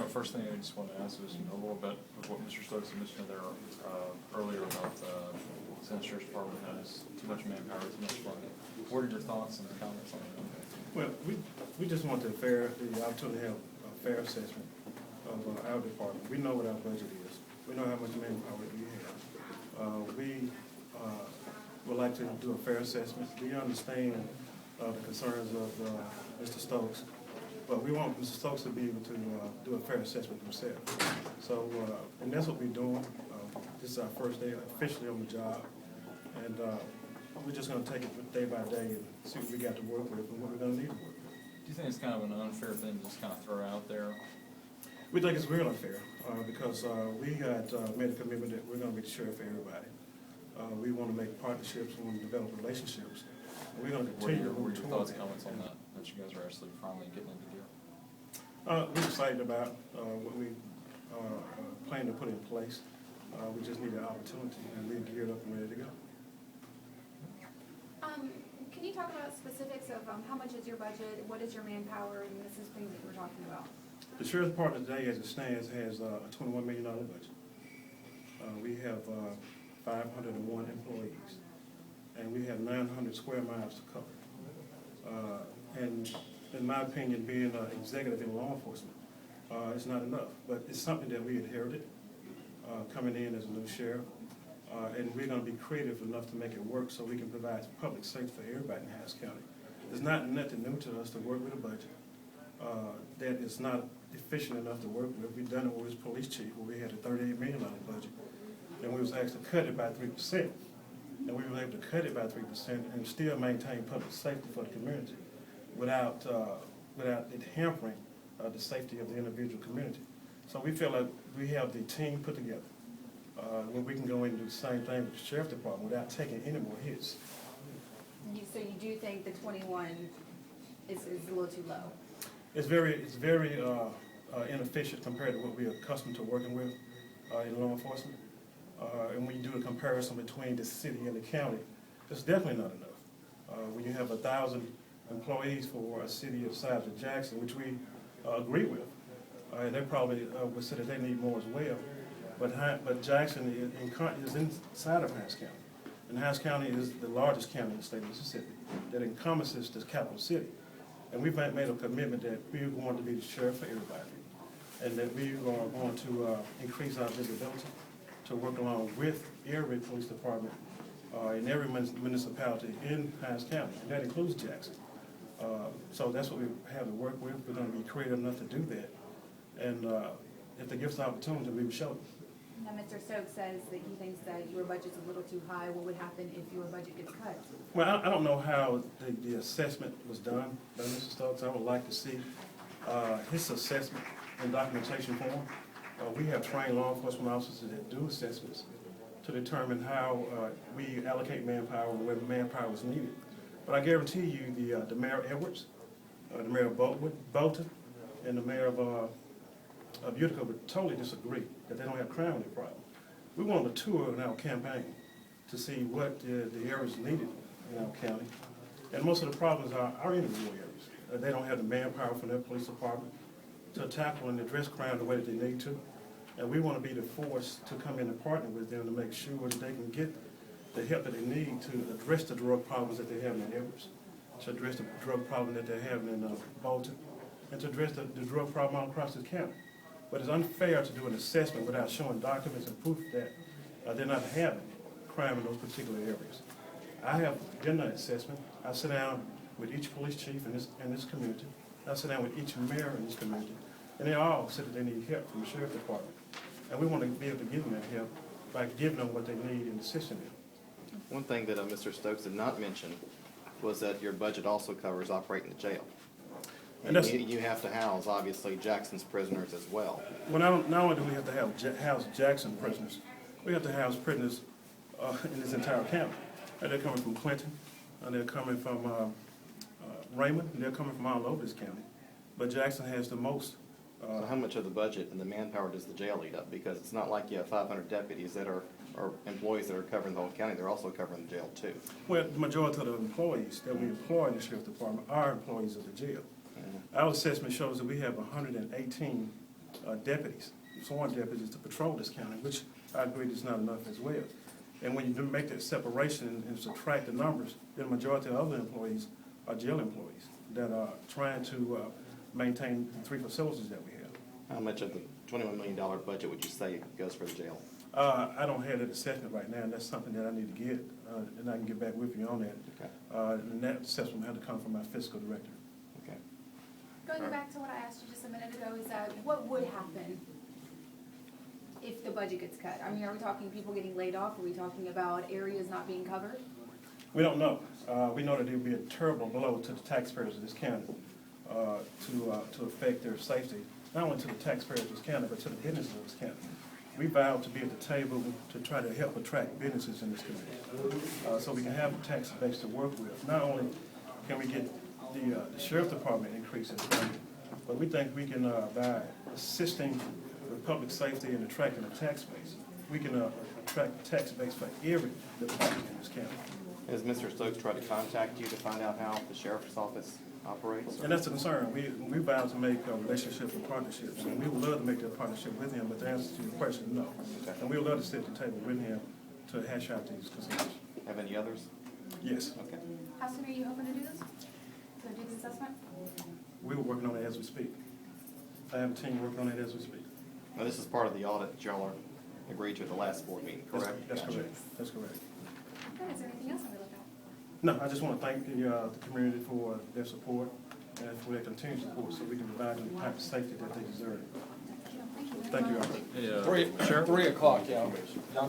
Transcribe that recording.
First thing I just want to ask is, a little bit of what Mr. Stokes mentioned there earlier about the Senate Sheriff's Department has too much manpower, too much funding. What are your thoughts and comments on that? Well, we just want the opportunity to have a fair assessment of our department. We know what our budget is. We know how much manpower we have. We would like to do a fair assessment. We understand the concerns of Mr. Stokes, but we want Mr. Stokes to be able to do a fair assessment himself. So, and that's what we're doing. This is our first day officially on the job, and we're just going to take it day by day and see what we got to work with and what we're going to need to work with. Do you think it's kind of an unfair thing to just kind of throw out there? We think it's real unfair because we had made a commitment that we're going to be sure for everybody. We want to make partnerships, we want to develop relationships. And we're going to continue to move toward thoughts, comments on that you guys are actually finally getting into gear? We're excited about what we plan to put in place. We just need an opportunity, and we're geared up and ready to go. Can you talk about specifics of how much is your budget, what is your manpower, and this is things that we're talking about? The Sheriff's Department today, as it stands, has a $21 million budget. We have 501 employees, and we have 900 square miles to cover. And in my opinion, being an executive in law enforcement, it's not enough, but it's something that we inherited coming in as a new sheriff. And we're going to be creative enough to make it work so we can provide public safety for everybody in Hinds County. It's not nothing new to us to work with a budget that is not efficient enough to work with. We've done it with his police chief, where we had a $38 million budget, and we was asked to cut it by 3%. And we were able to cut it by 3% and still maintain public safety for the community without it hampering the safety of the individual community. So we feel like we have the team put together when we can go in and do the same thing with the Sheriff's Department without taking any more hits. So you do think the 21 is a little too low? It's very inefficient compared to what we're accustomed to working with in law enforcement. And when you do a comparison between the city and the county, it's definitely not enough. When you have 1,000 employees for a city of size of Jackson, which we agree with, they probably would say that they need more as well. But Jackson is inside of Hinds County. And Hinds County is the largest county in the state of Mississippi that encompasses the capital city. And we've made a commitment that we're going to be the sheriff for everybody, and that we are going to increase our visibility to work along with every police department in every municipality in Hinds County, and that includes Jackson. So that's what we have to work with. We're going to be creative enough to do that. And if they give us the opportunity, we will show them. Now, Mr. Stokes says that he thinks that your budget's a little too high. What would happen if your budget gets cut? Well, I don't know how the assessment was done by Mr. Stokes. I would like to see his assessment in documentation form. We have trained law enforcement officers that do assessments to determine how we allocate manpower and where manpower is needed. But I guarantee you the Mayor of Edwards, the Mayor of Bolton, and the Mayor of Utica would totally disagree that they don't have crime in their problem. We want a tour in our campaign to see what the areas needed in our county. And most of the problems are in the rural areas. They don't have the manpower from their police department to tackle and address crime the way that they need to. And we want to be the force to come in and partner with them to make sure that they can get the help that they need to address the drug problems that they have in Edwards, to address the drug problem that they're having in Bolton, and to address the drug problem all across the county. But it's unfair to do an assessment without showing documents and proof that they're not having crime in those particular areas. I have done that assessment. I sit down with each police chief in this community. I sit down with each mayor in this community. And they all said that they need help from the Sheriff's Department. And we want to be able to give them that help by giving them what they need and assisting them. One thing that Mr. Stokes did not mention was that your budget also covers operating the jail. And you have to house, obviously, Jackson's prisoners as well. Well, not only do we have to house Jackson prisoners, we have to house prisoners in this entire county. And they're coming from Clinton, and they're coming from Raymond, and they're coming from all over this county. But Jackson has the most. So how much of the budget and the manpower does the jail eat up? Because it's not like you have 500 deputies that are employees that are covering the whole county. They're also covering the jail, too. Well, the majority of the employees that we employ in the Sheriff's Department are employees of the jail. Our assessment shows that we have 118 deputies, sworn deputies to patrol this county, which I agree is not enough as well. And when you do make that separation and subtract the numbers, then the majority of other employees are jail employees that are trying to maintain the 3 facilities that we have. How much of the $21 million budget would you say goes for the jail? I don't have that assessment right now, and that's something that I need to get, and I can get back with you on that. Okay. And that assessment had to come from my fiscal director. Okay. Going back to what I asked you just a minute ago, is that what would happen if the budget gets cut? I mean, are we talking people getting laid off? Are we talking about areas not being covered? We don't know. We know that it would be a terrible blow to the taxpayers of this county to affect their safety, not only to the taxpayers of this county, but to the businesses of this county. We vowed to be at the table to try to help attract businesses in this community, so we can have a tax base to work with. Not only can we get the sheriff department increase in funding, but we think we can, by assisting with public safety and attracting a tax base, we can attract a tax base for every department in this county. Has Mr. Stokes tried to contact you to find out how the sheriff's office operates? And that's a concern. We vowed to make relationships and partnerships, and we would love to make that partnership with him, but the answer to your question, no. Okay. And we would love to sit at the table with him to hash out these concerns. Have any others? Yes, Okay. How soon are you hoping to do this? To do this assessment? we were working on it as we speak. I have a team working on it as we speak. Now, this is part of the audit that y'all agreed to at the last board meeting, correct? That's Gotcha. correct. That's correct. Okay, is there anything else I would look at? No, I just want to thank the community for their support and for their continued support, so we can provide them the type of safety that they deserve. Thank you. Thank you, Albert. Hey, Three o'clock, y'all. Y'all know